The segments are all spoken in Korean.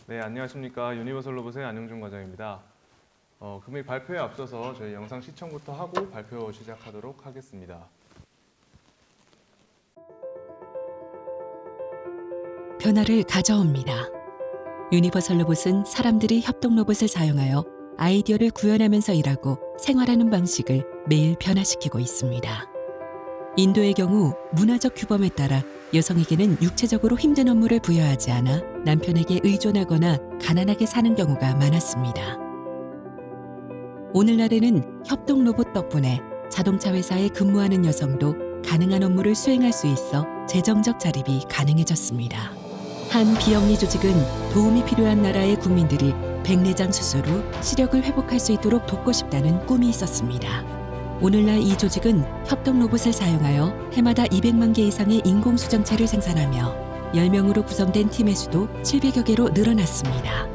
네, 안녕하십니까. 유니버설 로봇의 안영준 과장입니다. 금일 발표에 앞서서 저희 영상 시청부터 하고 발표 시작하도록 하겠습니다. 변화를 가져옵니다. 유니버설 로봇은 사람들이 협동 로봇을 사용하여 아이디어를 구현하면서 일하고 생활하는 방식을 매일 변화시키고 있습니다. 인도의 경우 문화적 규범에 따라 여성에게는 육체적으로 힘든 업무를 부여하지 않아 남편에게 의존하거나 가난하게 사는 경우가 많았습니다. 오늘날에는 협동 로봇 덕분에 자동차 회사에 근무하는 여성도 가능한 업무를 수행할 수 있어 재정적 자립이 가능해졌습니다. 한 비영리 조직은 도움이 필요한 나라의 국민들이 백내장 수술 후 시력을 회복할 수 있도록 돕고 싶다는 꿈이 있었습니다. 오늘날 이 조직은 협동 로봇을 사용하여 해마다 200만 개 이상의 인공수정체를 생산하며 10명으로 구성된 팀의 수도 700여 개로 늘어났습니다.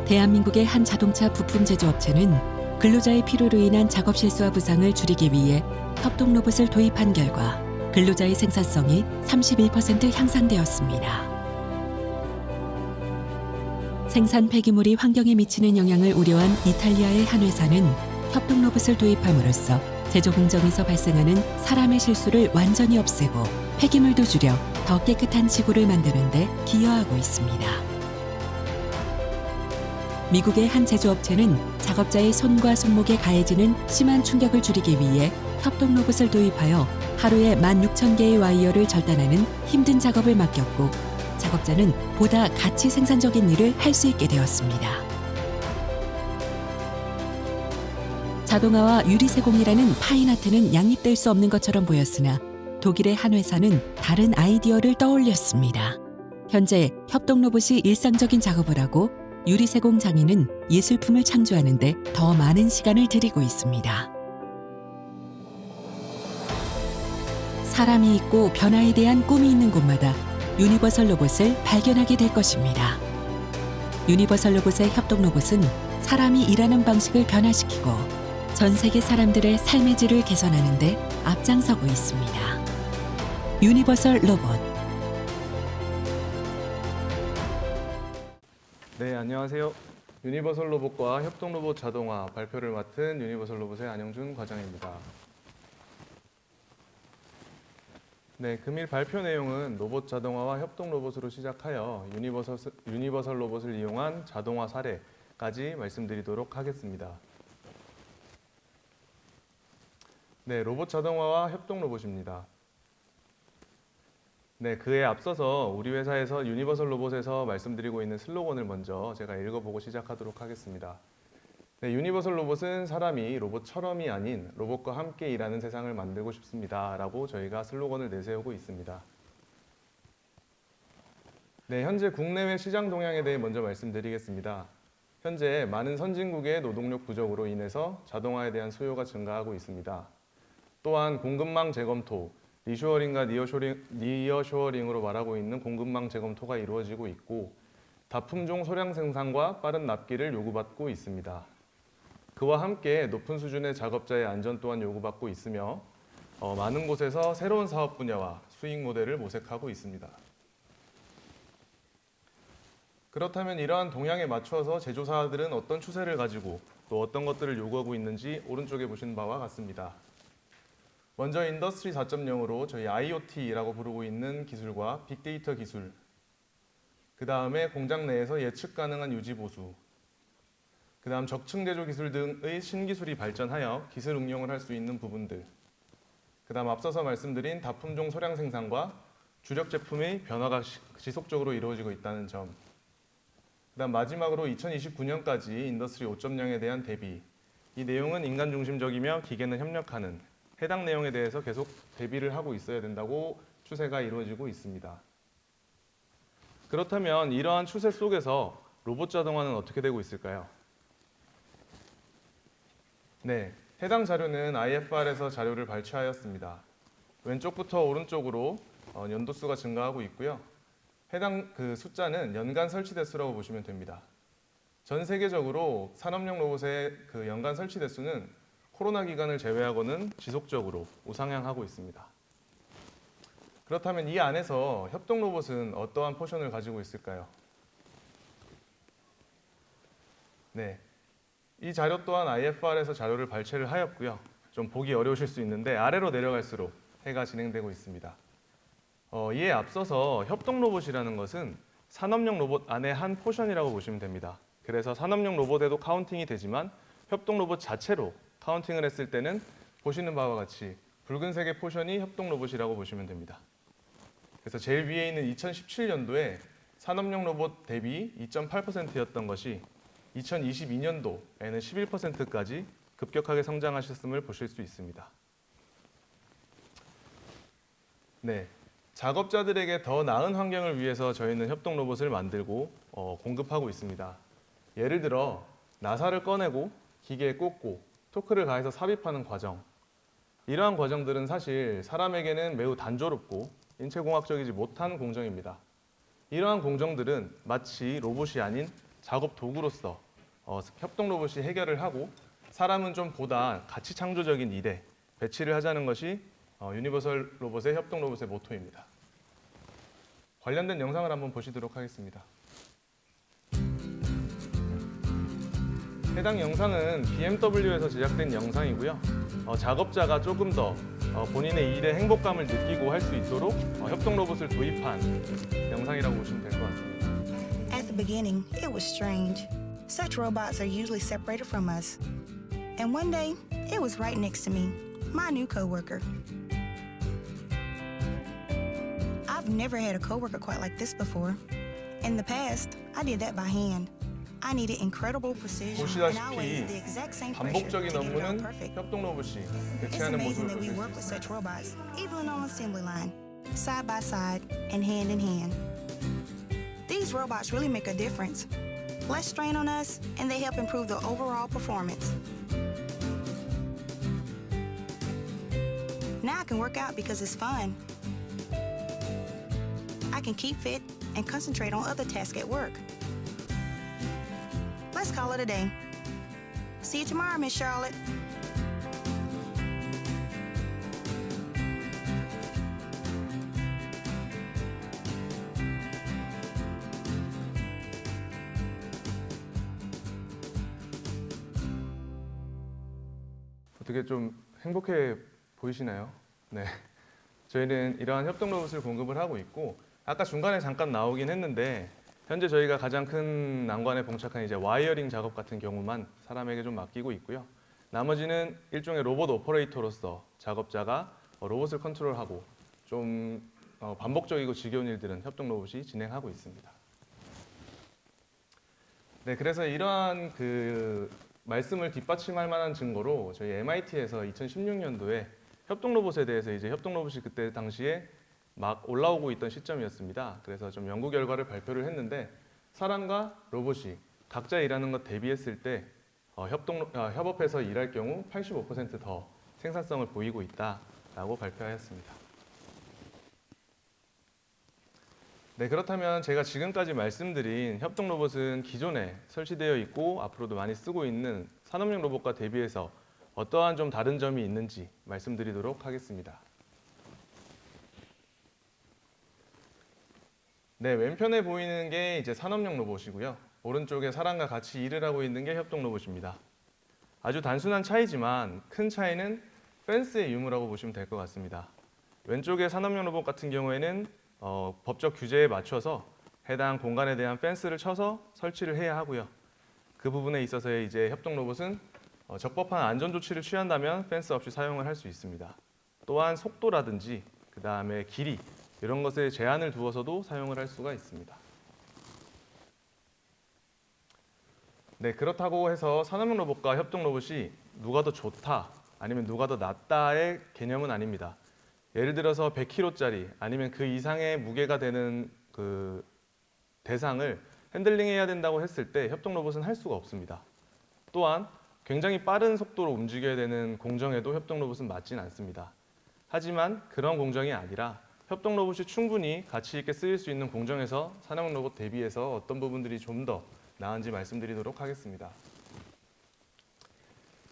대한민국의 한 자동차 부품 제조업체는 근로자의 필요로 인한 작업 실수와 부상을 줄이기 위해 협동 로봇을 도입한 결과 근로자의 생산성이 31% 향상되었습니다. 생산 폐기물이 환경에 미치는 영향을 우려한 이탈리아의 한 회사는 협동 로봇을 도입함으로써 제조 공정에서 발생하는 사람의 실수를 완전히 없애고 폐기물도 줄여 더 깨끗한 지구를 만드는 데 기여하고 있습니다. 미국의 한 제조업체는 작업자의 손과 손목에 가해지는 심한 충격을 줄이기 위해 협동 로봇을 도입하여 하루에 16,000개의 와이어를 절단하는 힘든 작업을 맡겼고 작업자는 보다 가치 생산적인 일을 할 수 있게 되었습니다. 자동화와 유리세공이라는 파인아트는 양립될 수 없는 것처럼 보였으나 독일의 한 회사는 다른 아이디어를 떠올렸습니다. 현재 협동 로봇이 일상적인 작업을 하고 유리세공 장인은 예술품을 창조하는 데 더 많은 시간을 들이고 있습니다. 사람이 있고 변화에 대한 꿈이 있는 곳마다 유니버설 로봇을 발견하게 될 것입니다. 유니버설 로봇의 협동 로봇은 사람이 일하는 방식을 변화시키고 전 세계 사람들의 삶의 질을 개선하는 데 앞장서고 있습니다. 유니버설 로봇. 네, 안녕하세요. 유니버설 로봇과 협동 로봇 자동화 발표를 맡은 유니버설 로봇의 안영준 과장입니다. 네, 금일 발표 내용은 로봇 자동화와 협동 로봇으로 시작하여 유니버설 로봇을 이용한 자동화 사례까지 말씀드리도록 하겠습니다. 네, 로봇 자동화와 협동 로봇입니다. 네, 그에 앞서서 우리 회사에서 유니버설 로봇에서 말씀드리고 있는 슬로건을 먼저 제가 읽어보고 시작하도록 하겠습니다. 네, 유니버설 로봇은 사람이 로봇처럼이 아닌 로봇과 함께 일하는 세상을 만들고 싶습니다. 라고 저희가 슬로건을 내세우고 있습니다. 네, 현재 국내외 시장 동향에 대해 먼저 말씀드리겠습니다. 현재 많은 선진국의 노동력 부족으로 인해서 자동화에 대한 수요가 증가하고 있습니다. 또한 공급망 재검토, 리쇼어링과 니어쇼어링으로 말하고 있는 공급망 재검토가 이루어지고 있고 다품종 소량 생산과 빠른 납기를 요구받고 있습니다. 그와 함께 높은 수준의 작업자의 안전 또한 요구받고 있으며 많은 곳에서 새로운 사업 분야와 수익 모델을 모색하고 있습니다. 그렇다면 이러한 동향에 맞춰서 제조사들은 어떤 추세를 가지고 또 어떤 것들을 요구하고 있는지 오른쪽에 보시는 바와 같습니다. 먼저 인더스트리 4.0으로 저희 IoT라고 부르고 있는 기술과 빅데이터 기술, 그 다음에 공장 내에서 예측 가능한 유지 보수, 그 다음 적층 제조 기술 등의 신기술이 발전하여 기술 응용을 할 수 있는 부분들, 그 다음 앞서서 말씀드린 다품종 소량 생산과 주력 제품의 변화가 지속적으로 이루어지고 있다는 점, 그 다음 마지막으로 2029년까지 인더스트리 5.0에 대한 대비, 이 내용은 인간 중심적이며 기계는 협력하는 해당 내용에 대해서 계속 대비를 하고 있어야 된다고 추세가 이루어지고 있습니다. 그렇다면 이러한 추세 속에서 로봇 자동화는 어떻게 되고 있을까요? 네, 해당 자료는 IFR에서 자료를 발췌하였습니다. 왼쪽부터 오른쪽으로 연도수가 증가하고 있고요. 해당 숫자는 연간 설치 대수라고 보시면 됩니다. 전 세계적으로 산업용 로봇의 연간 설치 대수는 코로나 기간을 제외하고는 지속적으로 우상향하고 있습니다. 그렇다면 이 안에서 협동 로봇은 어떠한 포션을 가지고 있을까요? 네, 이 자료 또한 IFR에서 자료를 발췌를 하였고요. 좀 보기 어려우실 수 있는데 아래로 내려갈수록 해가 진행되고 있습니다. 이에 앞서서 협동 로봇이라는 것은 산업용 로봇 안의 한 포션이라고 보시면 됩니다. 그래서 산업용 로봇에도 카운팅이 되지만 협동 로봇 자체로 카운팅을 했을 때는 보시는 바와 같이 붉은색의 포션이 협동 로봇이라고 보시면 됩니다. 그래서 제일 위에 있는 2017년도에 산업용 로봇 대비 2.8%였던 것이 2022년도에는 11%까지 급격하게 성장하셨음을 보실 수 있습니다. 네, 작업자들에게 더 나은 환경을 위해서 저희는 협동 로봇을 만들고 공급하고 있습니다. 예를 들어 나사를 꺼내고 기계에 꽂고 토크를 가해서 삽입하는 과정. 이러한 과정들은 사실 사람에게는 매우 단조롭고 인체공학적이지 못한 공정입니다. 이러한 공정들은 마치 로봇이 아닌 작업 도구로서 협동 로봇이 해결을 하고 사람은 좀 보다 가치 창조적인 일에 배치를 하자는 것이 유니버설 로봇의 협동 로봇의 모토입니다. 관련된 영상을 한번 보시도록 하겠습니다. 해당 영상은 BMW에서 제작된 영상이고요. 작업자가 조금 더 본인의 일의 행복감을 느끼고 할 수 있도록 협동 로봇을 도입한 영상이라고 보시면 될 것 같습니다. At the beginning, it was strange. Such robots are usually separated from us. And one day, it was right next to me, my new coworker. I've never had a coworker quite like this before. In the past, I did that by hand. I needed incredible precision and always the exact same pressure to 반복적인 get it all 업무는 perfect. 협동 로봇이 It's 대체하는 amazing 모습을 that 볼 we 수 work with 있습니다. such robots, even on an assembly line, side by side and hand in hand. These robots really make a difference. Less strain on us, and they help improve the overall performance. Now I can work out because it's fun. I can keep fit and concentrate on other tasks at work. Let's call it a day. See you tomorrow, Miss Charlotte. 어떻게 좀 행복해 보이시나요? 네. 저희는 이러한 협동 로봇을 공급을 하고 있고 아까 중간에 잠깐 나오긴 했는데 현재 저희가 가장 큰 난관에 봉착한 이제 와이어링 작업 같은 경우만 사람에게 좀 맡기고 있고요. 나머지는 일종의 로봇 오퍼레이터로서 작업자가 로봇을 컨트롤하고 좀 반복적이고 지겨운 일들은 협동 로봇이 진행하고 있습니다. 네, 그래서 이러한 그 말씀을 뒷받침할 만한 증거로 저희 MIT에서 2016년도에 협동 로봇에 대해서 이제 협동 로봇이 그때 당시에 막 올라오고 있던 시점이었습니다. 그래서 좀 연구 결과를 발표를 했는데 사람과 로봇이 각자 일하는 것 대비했을 때 협업해서 일할 경우 85% 더 생산성을 보이고 있다라고 발표하였습니다. 네, 그렇다면 제가 지금까지 말씀드린 협동 로봇은 기존에 설치되어 있고 앞으로도 많이 쓰고 있는 산업용 로봇과 대비해서 어떠한 좀 다른 점이 있는지 말씀드리도록 하겠습니다. 네, 왼편에 보이는 게 이제 산업용 로봇이고요. 오른쪽에 사람과 같이 일을 하고 있는 게 협동 로봇입니다. 아주 단순한 차이지만 큰 차이는 펜스의 유무라고 보시면 될 것 같습니다. 왼쪽의 산업용 로봇 같은 경우에는 법적 규제에 맞춰서 해당 공간에 대한 펜스를 쳐서 설치를 해야 하고요. 그 부분에 있어서의 이제 협동 로봇은 적법한 안전 조치를 취한다면 펜스 없이 사용을 할 수 있습니다. 또한 속도라든지 그 다음에 길이 이런 것에 제한을 두어서도 사용을 할 수가 있습니다. 네, 그렇다고 해서 산업용 로봇과 협동 로봇이 누가 더 좋다 아니면 누가 더 낫다의 개념은 아닙니다. 예를 들어서 100kg짜리 아니면 그 이상의 무게가 되는 그 대상을 핸들링해야 된다고 했을 때 협동 로봇은 할 수가 없습니다. 또한 굉장히 빠른 속도로 움직여야 되는 공정에도 협동 로봇은 맞진 않습니다. 하지만 그런 공정이 아니라 협동 로봇이 충분히 가치 있게 쓰일 수 있는 공정에서 산업용 로봇 대비해서 어떤 부분들이 좀 더 나은지 말씀드리도록 하겠습니다.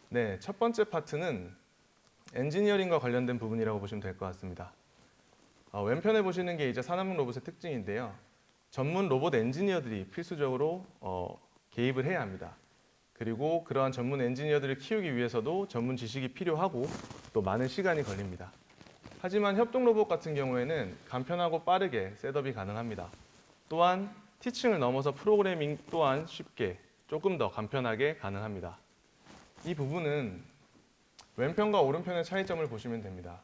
네, 첫 번째 파트는 엔지니어링과 관련된 부분이라고 보시면 될 것 같습니다. 왼편에 보시는 게 이제 산업용 로봇의 특징인데요. 전문 로봇 엔지니어들이 필수적으로 개입을 해야 합니다. 그리고 그러한 전문 엔지니어들을 키우기 위해서도 전문 지식이 필요하고 또 많은 시간이 걸립니다. 하지만 협동 로봇 같은 경우에는 간편하고 빠르게 셋업이 가능합니다. 또한 티칭을 넘어서 프로그래밍 또한 쉽게 조금 더 간편하게 가능합니다. 이 부분은 왼편과 오른편의 차이점을 보시면 됩니다.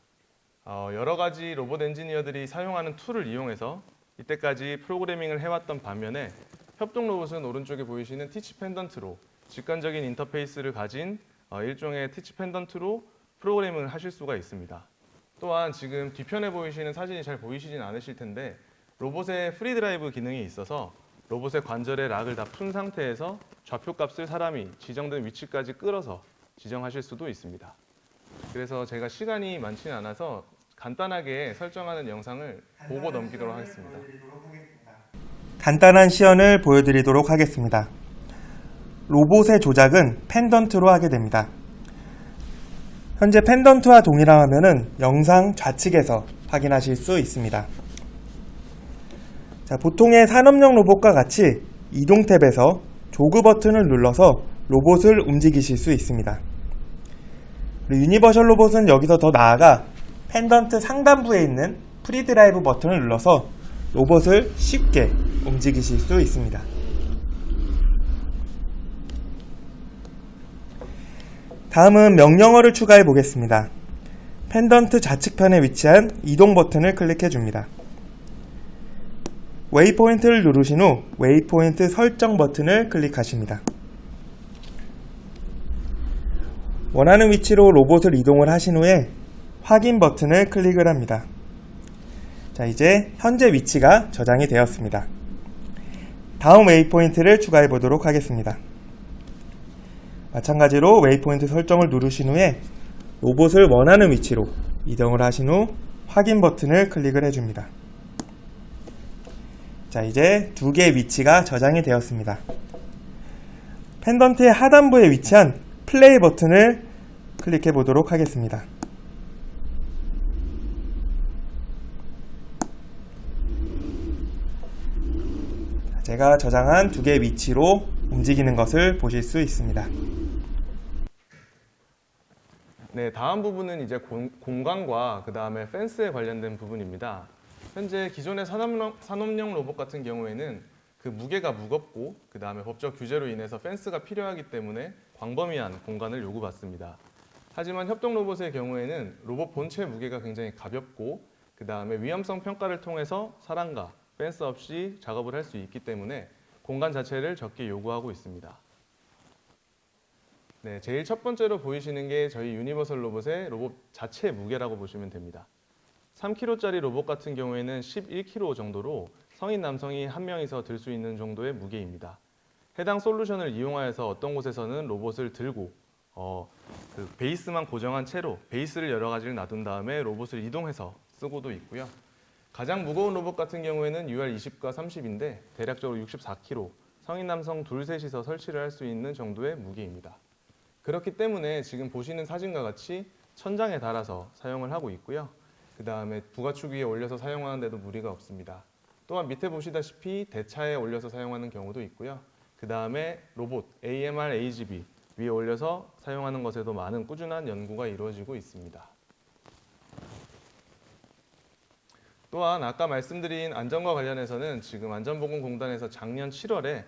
여러 가지 로봇 엔지니어들이 사용하는 툴을 이용해서 이때까지 프로그래밍을 해왔던 반면에 협동 로봇은 오른쪽에 보이시는 티치 펜던트로 직관적인 인터페이스를 가진 일종의 티치 펜던트로 프로그래밍을 하실 수가 있습니다. 또한 지금 뒤편에 보이시는 사진이 잘 보이시진 않으실 텐데 로봇에 프리 드라이브 기능이 있어서 로봇의 관절에 락을 다 푼 상태에서 좌표 값을 사람이 지정된 위치까지 끌어서 지정하실 수도 있습니다. 그래서 제가 시간이 많지는 않아서 간단하게 설정하는 영상을 보고 넘기도록 하겠습니다. 간단한 시연을 보여드리도록 하겠습니다. 로봇의 조작은 펜던트로 하게 됩니다. 현재 펜던트와 동일한 화면은 영상 좌측에서 확인하실 수 있습니다. 자, 보통의 산업용 로봇과 같이 이동 탭에서 조그 버튼을 눌러서 로봇을 움직이실 수 있습니다. 그리고 유니버셜 로봇은 여기서 더 나아가 펜던트 상단부에 있는 프리드라이브 버튼을 눌러서 로봇을 쉽게 움직이실 수 있습니다. 다음은 명령어를 추가해 보겠습니다. 펜던트 좌측편에 위치한 이동 버튼을 클릭해 줍니다. 웨이포인트를 누르신 후 웨이포인트 설정 버튼을 클릭하십니다. 원하는 위치로 로봇을 이동을 하신 후에 확인 버튼을 클릭을 합니다. 자, 이제 현재 위치가 저장이 되었습니다. 다음 웨이포인트를 추가해 보도록 하겠습니다. 마찬가지로 웨이포인트 설정을 누르신 후에 로봇을 원하는 위치로 이동을 하신 후 확인 버튼을 클릭을 해줍니다. 자, 이제 두 개의 위치가 저장이 되었습니다. 펜던트의 하단부에 위치한 플레이 버튼을 클릭해 보도록 하겠습니다. 제가 저장한 두 개의 위치로 움직이는 것을 보실 수 있습니다. 네, 다음 부분은 이제 공간과 그 다음에 펜스에 관련된 부분입니다. 현재 기존의 산업용 로봇 같은 경우에는 그 무게가 무겁고 그 다음에 법적 규제로 인해서 펜스가 필요하기 때문에 광범위한 공간을 요구받습니다. 하지만 협동 로봇의 경우에는 로봇 본체 무게가 굉장히 가볍고 그 다음에 위험성 평가를 통해서 사람과 펜스 없이 작업을 할 수 있기 때문에 공간 자체를 적게 요구하고 있습니다. 네, 제일 첫 번째로 보이시는 게 저희 유니버설 로봇의 로봇 자체 무게라고 보시면 됩니다. 3kg짜리 로봇 같은 경우에는 11kg 정도로 성인 남성이 한 명이서 들 수 있는 정도의 무게입니다. 해당 솔루션을 이용하여서 어떤 곳에서는 로봇을 들고 그 베이스만 고정한 채로 베이스를 여러 가지를 놔둔 다음에 로봇을 이동해서 쓰고도 있고요. 가장 무거운 로봇 같은 경우에는 UR20과 30인데 대략적으로 64kg, 성인 남성 둘 셋이서 설치를 할 수 있는 정도의 무게입니다. 그렇기 때문에 지금 보시는 사진과 같이 천장에 달아서 사용을 하고 있고요. 그 다음에 부가축 위에 올려서 사용하는데도 무리가 없습니다. 또한 밑에 보시다시피 대차에 올려서 사용하는 경우도 있고요. 그 다음에 로봇 AMR, AGB 위에 올려서 사용하는 것에도 많은 꾸준한 연구가 이루어지고 있습니다. 또한 아까 말씀드린 안전과 관련해서는 지금 안전보건공단에서 작년 7월에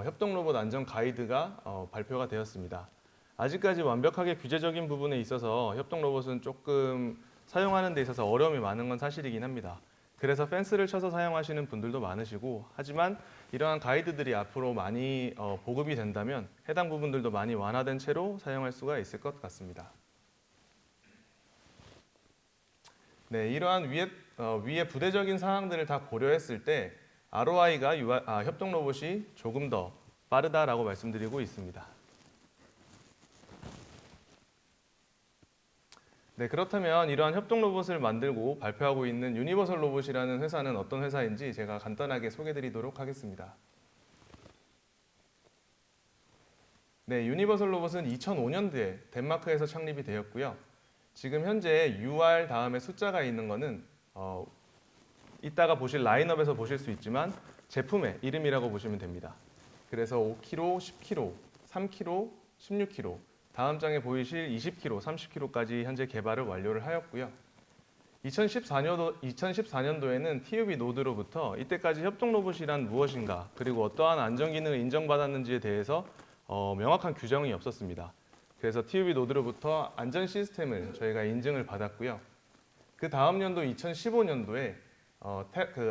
협동로봇 안전 가이드가 발표가 되었습니다. 아직까지 완벽하게 규제적인 부분에 있어서 협동로봇은 조금 사용하는 데 있어서 어려움이 많은 건 사실이긴 합니다. 그래서 펜스를 쳐서 사용하시는 분들도 많으시고, 하지만 이러한 가이드들이 앞으로 많이 보급이 된다면 해당 부분들도 많이 완화된 채로 사용할 수가 있을 것 같습니다. 네, 이러한 위에 부대적인 사항들을 다 고려했을 때 ROI가 협동 로봇이 조금 더 빠르다라고 말씀드리고 있습니다. 네, 그렇다면 이러한 협동 로봇을 만들고 발표하고 있는 유니버설 로봇이라는 회사는 어떤 회사인지 제가 간단하게 소개드리도록 하겠습니다. 네, 유니버설 로봇은 2005년도에 덴마크에서 창립이 되었고요. 지금 현재 UR 다음에 숫자가 있는 거는 이따가 보실 라인업에서 보실 수 있지만 제품의 이름이라고 보시면 됩니다. 그래서 5kg, 10kg, 3kg, 16kg, 다음 장에 보이실 20kg, 30kg까지 현재 개발을 완료를 하였고요. 2014년도에는 TUV 노드로부터 이때까지 협동 로봇이란 무엇인가, 그리고 어떠한 안전 기능을 인정받았는지에 대해서 명확한 규정이 없었습니다. 그래서 TUV 노드로부터 안전 시스템을 저희가 인증을 받았고요. 그 다음 연도 2015년도에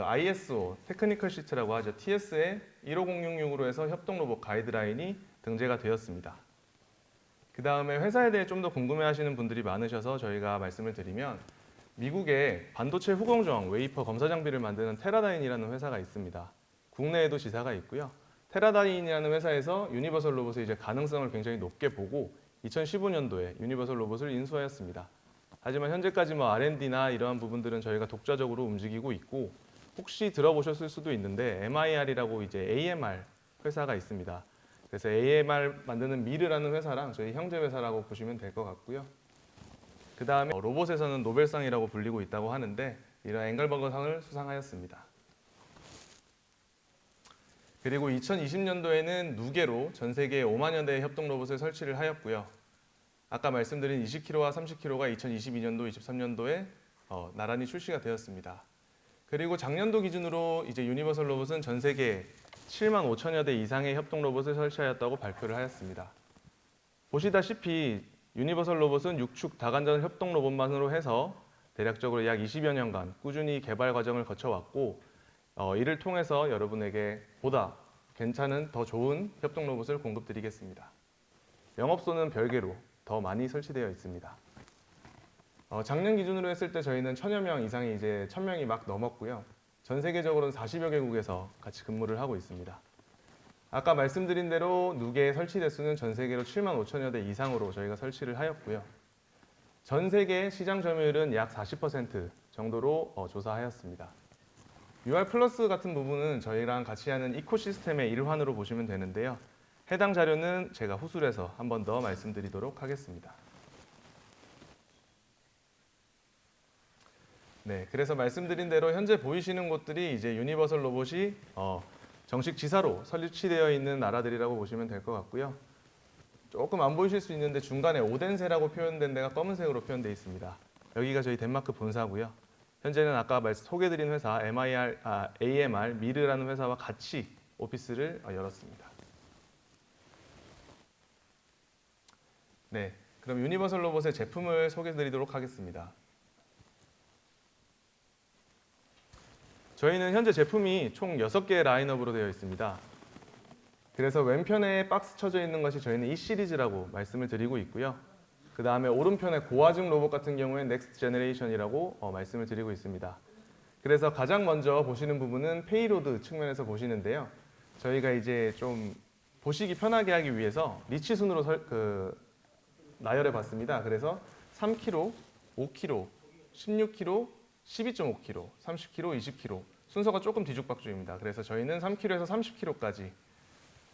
ISO 테크니컬 시트라고 하죠. TS에 15066으로 해서 협동 로봇 가이드라인이 등재가 되었습니다. 그 다음에 회사에 대해 좀 더 궁금해하시는 분들이 많으셔서 저희가 말씀을 드리면, 미국의 반도체 후공정 웨이퍼 검사 장비를 만드는 테라다인이라는 회사가 있습니다. 국내에도 지사가 있고요. 테라다인이라는 회사에서 유니버설 로봇의 이제 가능성을 굉장히 높게 보고 2015년도에 유니버설 로봇을 인수하였습니다. 하지만 현재까지 R&D나 이러한 부분들은 저희가 독자적으로 움직이고 있고, 혹시 들어보셨을 수도 있는데 MIR이라고 이제 AMR 회사가 있습니다. 그래서 AMR 만드는 미르라는 회사랑 저희 형제 회사라고 보시면 될 것 같고요. 그 다음에 로봇에서는 노벨상이라고 불리고 있다고 하는데, 이런 앵글버거상을 수상하였습니다. 그리고 2020년도에는 누계로 전 세계 5만여 대의 협동 로봇을 설치를 하였고요. 아까 말씀드린 20kg와 30kg가 2022년도, 23년도에 나란히 출시가 되었습니다. 그리고 작년도 기준으로 이제 유니버설 로봇은 전 세계 7만 5천여 대 이상의 협동 로봇을 설치하였다고 발표를 하였습니다. 보시다시피 유니버설 로봇은 6축 다관전 협동 로봇만으로 해서 대략적으로 약 20여 년간 꾸준히 개발 과정을 거쳐왔고, 이를 통해서 여러분에게 보다 괜찮은 더 좋은 협동 로봇을 공급드리겠습니다. 영업소는 별개로 더 많이 설치되어 있습니다. 작년 기준으로 했을 때 저희는 1000여 명 이상이 이제 1000명이 막 넘었고요. 전 세계적으로는 40여 개국에서 같이 근무를 하고 있습니다. 아까 말씀드린 대로 누계 설치 대수는 전 세계로 7만 5천여 대 이상으로 저희가 설치를 하였고요. 전 세계 시장 점유율은 약 40% 정도로 조사하였습니다. UR 플러스 같은 부분은 저희랑 같이 하는 이코시스템의 일환으로 보시면 되는데요. 해당 자료는 제가 후술해서 한 번 더 말씀드리도록 하겠습니다. 네, 그래서 말씀드린 대로 현재 보이시는 곳들이 이제 유니버설 로봇이 정식 지사로 설치되어 있는 나라들이라고 보시면 될 것 같고요. 조금 안 보이실 수 있는데 중간에 오덴세라고 표현된 데가 검은색으로 표현되어 있습니다. 여기가 저희 덴마크 본사고요. 현재는 아까 소개드린 회사 AMR 미르라는 회사와 같이 오피스를 열었습니다. 네, 그럼 유니버설 로봇의 제품을 소개드리도록 하겠습니다. 저희는 현재 제품이 총 6개의 라인업으로 되어 있습니다. 그래서 왼편에 박스 쳐져 있는 것이 저희는 E 시리즈라고 말씀을 드리고 있고요. 그 다음에 오른편에 고화중 로봇 같은 경우에는 넥스트 제너레이션이라고 말씀을 드리고 있습니다. 그래서 가장 먼저 보시는 부분은 페이로드 측면에서 보시는데요. 저희가 이제 좀 보시기 편하게 하기 위해서 리치 순으로 나열해 봤습니다. 그래서 3kg, 5kg, 16kg, 12.5kg, 30kg, 20kg 순서가 조금 뒤죽박죽입니다. 그래서 저희는 3kg에서 30kg까지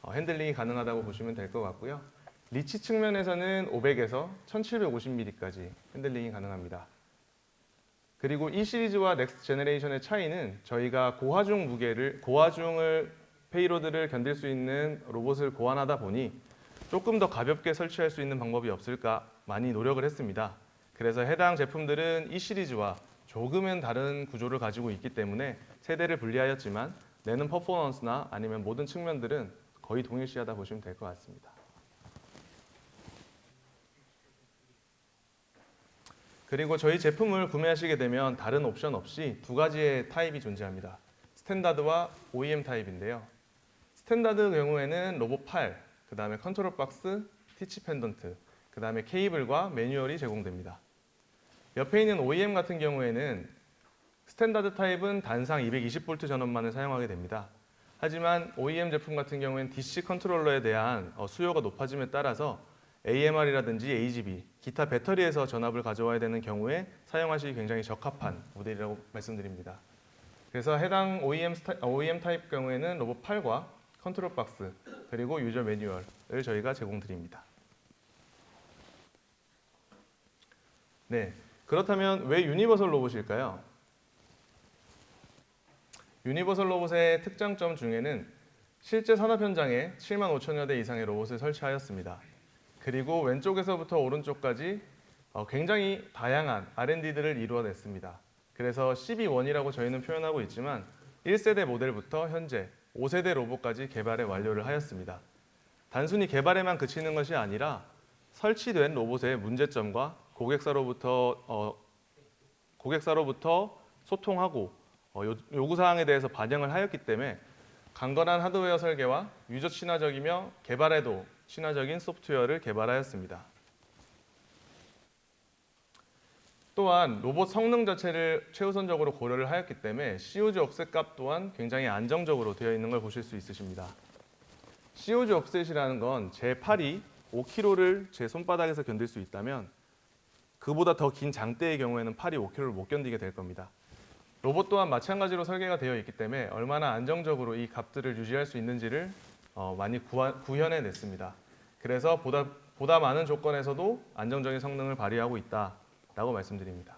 핸들링이 가능하다고 보시면 될 것 같고요. 리치 측면에서는 500에서 1750mm까지 핸들링이 가능합니다. 그리고 이 시리즈와 넥스트 제너레이션의 차이는 저희가 고화중을 페이로드를 견딜 수 있는 로봇을 고안하다 보니 조금 더 가볍게 설치할 수 있는 방법이 없을까 많이 노력을 했습니다. 그래서 해당 제품들은 이 시리즈와 조금은 다른 구조를 가지고 있기 때문에 세대를 분리하였지만 내는 퍼포먼스나 아니면 모든 측면들은 거의 동일시하다 보시면 될 것 같습니다. 그리고 저희 제품을 구매하시게 되면 다른 옵션 없이 두 가지의 타입이 존재합니다. 스탠다드와 OEM 타입인데요. 스탠다드 경우에는 로봇 팔, 그 다음에 컨트롤 박스, 티치 펜던트, 그 다음에 케이블과 매뉴얼이 제공됩니다. 옆에 있는 OEM 같은 경우에는 스탠다드 타입은 단상 220V 전원만을 사용하게 됩니다. 하지만 OEM 제품 같은 경우에는 DC 컨트롤러에 대한 수요가 높아짐에 따라서 AMR이라든지 AGB, 기타 배터리에서 전압을 가져와야 되는 경우에 사용하시기 굉장히 적합한 모델이라고 말씀드립니다. 그래서 해당 OEM 타입 경우에는 로봇 8과 컨트롤 박스 그리고 유저 매뉴얼을 저희가 제공드립니다. 네, 그렇다면 왜 유니버설 로봇일까요? 유니버설 로봇의 특장점 중에는 실제 산업 현장에 7만 5천여 대 이상의 로봇을 설치하였습니다. 그리고 왼쪽에서부터 오른쪽까지 굉장히 다양한 R&D들을 이루어냈습니다. 그래서 CB1이라고 저희는 표현하고 있지만 1세대 모델부터 현재 5세대 로봇까지 개발에 완료를 하였습니다. 단순히 개발에만 그치는 것이 아니라 설치된 로봇의 문제점과 고객사로부터 소통하고 요구사항에 대해서 반영을 하였기 때문에 강건한 하드웨어 설계와 유저 친화적이며 개발에도 친화적인 소프트웨어를 개발하였습니다. 또한 로봇 성능 자체를 최우선적으로 고려를 하였기 때문에 COG offset 값 또한 굉장히 안정적으로 되어 있는 걸 보실 수 있으십니다. COG offset이라는 건 제 팔이 5kg를 제 손바닥에서 견딜 수 있다면 그보다 더 긴 장대의 경우에는 팔이 5kg를 못 견디게 될 겁니다. 로봇 또한 마찬가지로 설계가 되어 있기 때문에 얼마나 안정적으로 이 값들을 유지할 수 있는지를 많이 구현해냈습니다. 그래서 보다 많은 조건에서도 안정적인 성능을 발휘하고 있다라고 말씀드립니다.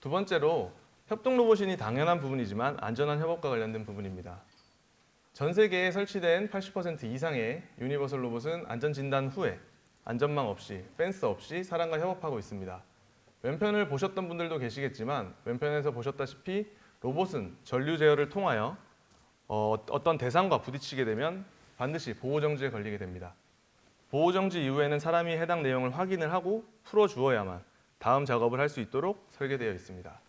두 번째로 협동 로봇이니 당연한 부분이지만 안전한 협업과 관련된 부분입니다. 전 세계에 설치된 80% 이상의 유니버설 로봇은 안전 진단 후에 안전망 없이, 펜스 없이 사람과 협업하고 있습니다. 왼편을 보셨던 분들도 계시겠지만 왼편에서 보셨다시피 로봇은 전류 제어를 통하여 어떤 대상과 부딪히게 되면 반드시 보호정지에 걸리게 됩니다. 보호정지 이후에는 사람이 해당 내용을 확인을 하고 풀어주어야만 다음 작업을 할 수 있도록 설계되어 있습니다.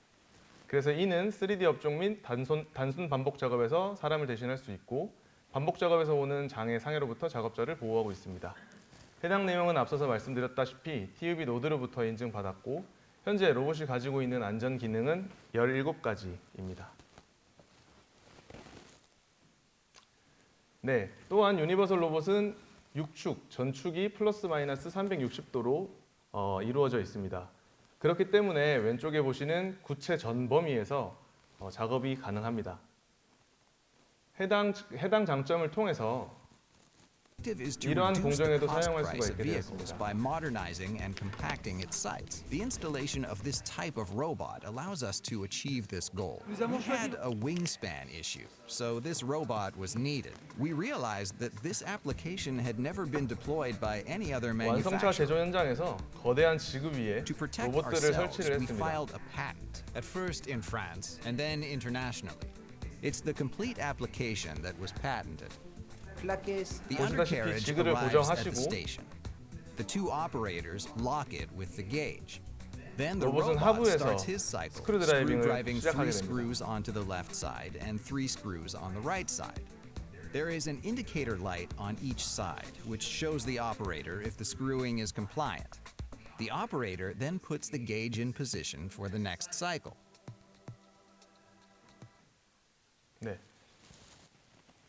그래서 이는 3D 업종 및 단순 반복 작업에서 사람을 대신할 수 있고 반복 작업에서 오는 장애 상해로부터 작업자를 보호하고 있습니다. 해당 내용은 앞서서 말씀드렸다시피 TÜV 노드로부터 인증받았고 현재 로봇이 가지고 있는 안전 기능은 17가지입니다. 네, 또한 유니버설 로봇은 6축, 전축이 플러스 마이너스 360도로 이루어져 있습니다. 그렇기 때문에 왼쪽에 보시는 구체 전 범위에서 작업이 가능합니다. 해당 장점을 통해서 이러한 공정에도 사용할 수가 있게 되었습니다. By modernizing and compacting its sites. The installation of this type of robot allows us to achieve this goal. We had a wingspan issue, so this robot was needed. We realized that this application had never been deployed by any other 완성차 manufacturer. 제조 현장에서 거대한 지구 위에 To protect 로봇들을 ourselves, 설치를 we 했습니다. filed a patent, at first in France and then internationally. It's the complete application that was patented. The 보시다시피 undercarriage 지그를 arrives at the 고정하시고 station. The two operators lock it with the gauge. Then the 로봇은 robot 하부에서 starts his cycle, 스크류 드라이빙을 screw-driving 시작하게 3 됩니다. screws onto the left side and 3 screws on the right side. There is an indicator light on each side, which shows the operator if the screwing is compliant. The operator then puts the gauge in position for the next cycle. 네.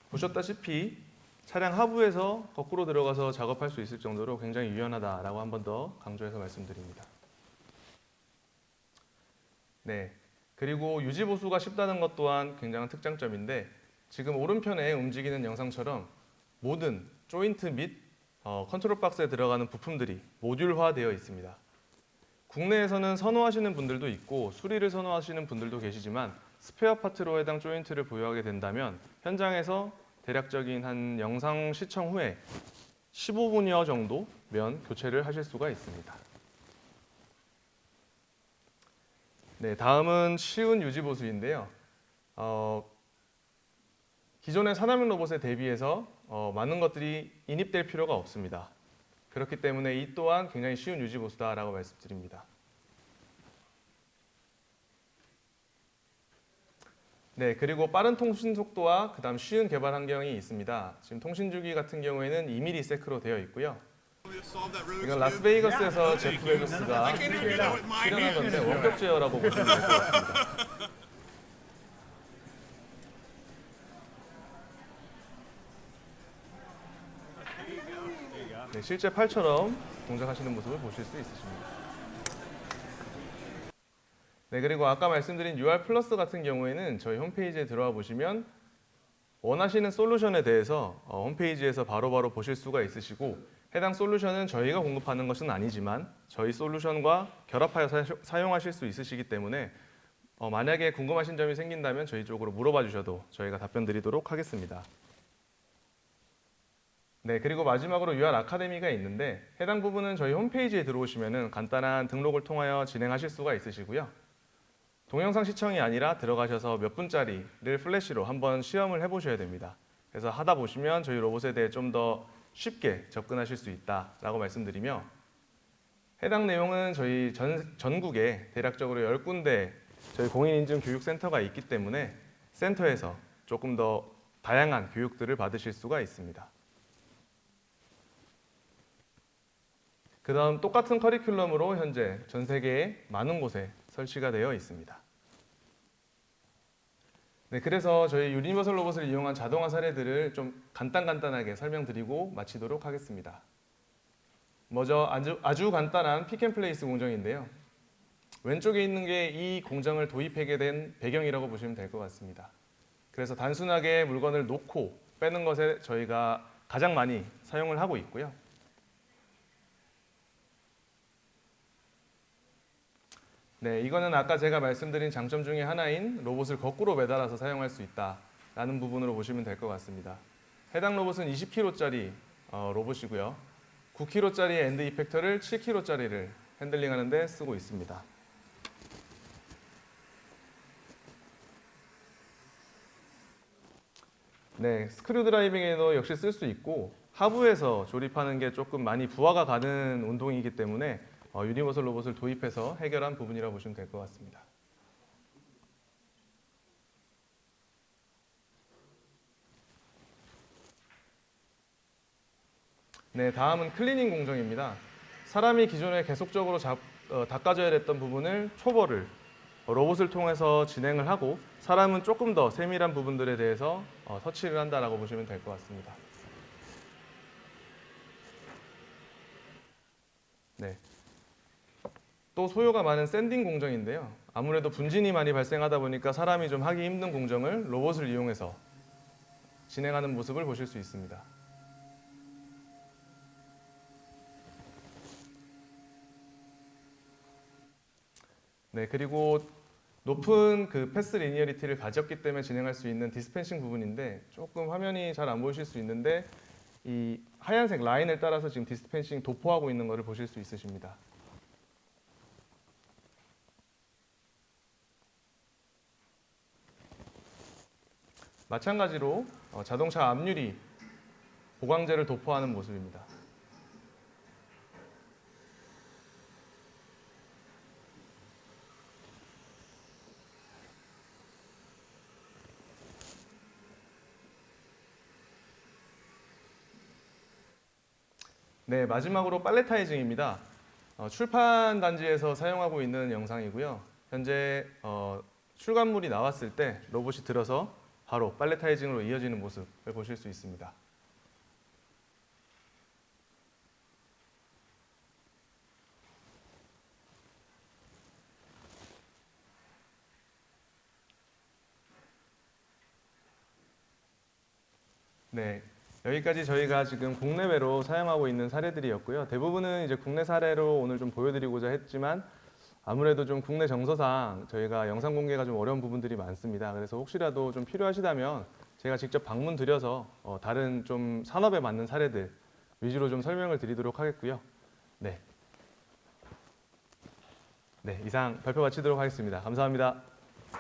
보셨다시피 차량 하부에서 거꾸로 들어가서 작업할 수 있을 정도로 굉장히 유연하다라고 한 번 더 강조해서 말씀드립니다. 네. 그리고 유지 보수가 쉽다는 것 또한 굉장한 특장점인데 지금 오른편에 움직이는 영상처럼 모든 조인트 및 컨트롤 박스에 들어가는 부품들이 모듈화되어 있습니다. 국내에서는 선호하시는 분들도 있고 수리를 선호하시는 분들도 계시지만 스페어 파트로 해당 조인트를 보유하게 된다면 현장에서 대략적인 한 영상 시청 후에 15분여 정도면 교체를 하실 수가 있습니다. 네, 다음은 쉬운 유지 보수인데요. 기존의 산업용 로봇에 대비해서 많은 것들이 인입될 필요가 없습니다. 그렇기 때문에 이 또한 굉장히 쉬운 유지 보수다라고 말씀드립니다. 네, 그리고 빠른 통신 속도와 그다음 쉬운 개발 환경이 있습니다. 지금 통신 주기 같은 경우에는 2ms로 되어 있고요. 이건 라스베이거스에서 제프 베조스가 실현한 건데 원격 제어라고 보시면 될 것 같습니다. 네, 실제 팔처럼 동작하시는 모습을 보실 수 있으십니다. 네, 그리고 아까 말씀드린 UR 플러스 같은 경우에는 저희 홈페이지에 들어와 보시면 원하시는 솔루션에 대해서 홈페이지에서 바로바로 보실 수가 있으시고 해당 솔루션은 저희가 공급하는 것은 아니지만 저희 솔루션과 결합하여 사용하실 수 있으시기 때문에 만약에 궁금하신 점이 생긴다면 저희 쪽으로 물어봐 주셔도 저희가 답변 드리도록 하겠습니다. 네, 그리고 마지막으로 UR 아카데미가 있는데 해당 부분은 저희 홈페이지에 들어오시면 간단한 등록을 통하여 진행하실 수가 있으시고요. 동영상 시청이 아니라 들어가셔서 몇 분짜리를 플래시로 한번 시험을 해보셔야 됩니다. 그래서 하다 보시면 저희 로봇에 대해 좀 더 쉽게 접근하실 수 있다라고 말씀드리며 해당 내용은 저희 전국에 대략적으로 10군데 저희 공인인증 교육센터가 있기 때문에 센터에서 조금 더 다양한 교육들을 받으실 수가 있습니다. 그 다음 똑같은 커리큘럼으로 현재 전 세계의 많은 곳에 설치가 되어 있습니다. 네, 그래서 저희 유니버설 로봇을 이용한 자동화 사례들을 좀 간단하게 설명드리고 마치도록 하겠습니다. 먼저 아주 간단한 픽앤플레이스 공정인데요. 왼쪽에 있는 게 이 공정을 도입하게 된 배경이라고 보시면 될 것 같습니다. 그래서 단순하게 물건을 놓고 빼는 것에 저희가 가장 많이 사용을 하고 있고요. 네, 이거는 아까 제가 말씀드린 장점 중에 하나인 로봇을 거꾸로 매달아서 사용할 수 있다라는 부분으로 보시면 될 것 같습니다. 해당 로봇은 20kg짜리 로봇이고요. 9kg짜리 엔드 이펙터를 7kg짜리를 핸들링하는 데 쓰고 있습니다. 네, 스크류 드라이빙에도 역시 쓸 수 있고 하부에서 조립하는 게 조금 많이 부하가 가는 운동이기 때문에 유니버설 로봇을 도입해서 해결한 부분이라고 보시면 될 것 같습니다. 네, 다음은 클리닝 공정입니다. 사람이 기존에 계속적으로 닦아줘야 됐던 부분을 초벌을 로봇을 통해서 진행을 하고 사람은 조금 더 세밀한 부분들에 대해서 터치를 한다라고 보시면 될 것 같습니다. 네. 또 소요가 많은 샌딩 공정인데요. 아무래도 분진이 많이 발생하다 보니까 사람이 좀 하기 힘든 공정을 로봇을 이용해서 진행하는 모습을 보실 수 있습니다. 네, 그리고 높은 그 패스 리니어리티를 가졌기 때문에 진행할 수 있는 디스펜싱 부분인데 조금 화면이 잘 안 보이실 수 있는데 이 하얀색 라인을 따라서 지금 디스펜싱 도포하고 있는 것을 보실 수 있으십니다. 마찬가지로 자동차 앞유리 보강제를 도포하는 모습입니다. 네, 마지막으로 팔레타이징입니다. 출판 단지에서 사용하고 있는 영상이고요. 현재 출간물이 나왔을 때 로봇이 들어서 바로 팔레타이징으로 이어지는 모습을 보실 수 있습니다. 네, 여기까지 저희가 지금 국내외로 사용하고 있는 사례들이었고요. 대부분은 이제 국내 사례로 오늘 좀 보여드리고자 했지만 아무래도 좀 국내 정서상 저희가 영상 공개가 좀 어려운 부분들이 많습니다. 그래서 혹시라도 좀 필요하시다면 제가 직접 방문 드려서 다른 좀 산업에 맞는 사례들 위주로 좀 설명을 드리도록 하겠고요. 네, 이상 발표 마치도록 하겠습니다. 감사합니다.